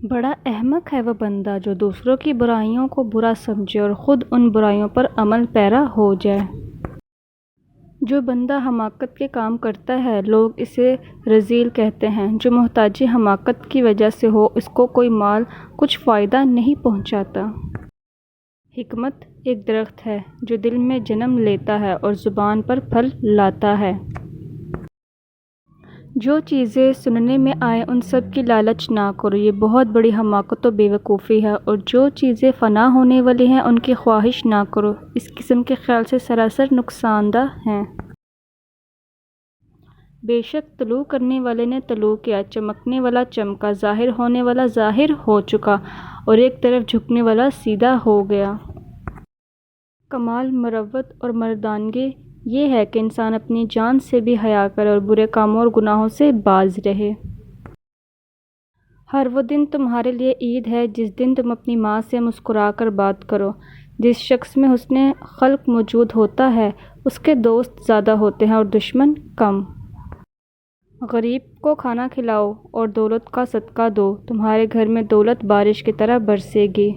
بڑا احمق ہے وہ بندہ جو دوسروں کی برائیوں کو برا سمجھے اور خود ان برائیوں پر عمل پیرا ہو جائے۔ جو بندہ حماقت کے کام کرتا ہے لوگ اسے رذیل کہتے ہیں۔ جو محتاجی حماقت کی وجہ سے ہو اس کو کوئی مال کچھ فائدہ نہیں پہنچاتا۔ حکمت ایک درخت ہے جو دل میں جنم لیتا ہے اور زبان پر پھل لاتا ہے۔ جو چیزیں سننے میں آئیں ان سب کی لالچ نہ کرو، یہ بہت بڑی حماقت و بے وقوفی ہے۔ اور جو چیزیں فنا ہونے والی ہیں ان کی خواہش نہ کرو، اس قسم کے خیال سے سراسر نقصان دہ ہیں۔ بے شک طلوع کرنے والے نے طلوع کیا، چمکنے والا چمکا، ظاہر ہونے والا ظاہر ہو چکا اور ایک طرف جھکنے والا سیدھا ہو گیا۔ کمال مروت اور مردانگی یہ ہے کہ انسان اپنی جان سے بھی حیا کرے اور برے کاموں اور گناہوں سے باز رہے۔ ہر وہ دن تمہارے لیے عید ہے جس دن تم اپنی ماں سے مسکرا کر بات کرو۔ جس شخص میں حسن خلق موجود ہوتا ہے اس کے دوست زیادہ ہوتے ہیں اور دشمن کم۔ غریب کو کھانا کھلاؤ اور دولت کا صدقہ دو، تمہارے گھر میں دولت بارش کی طرح برسے گی۔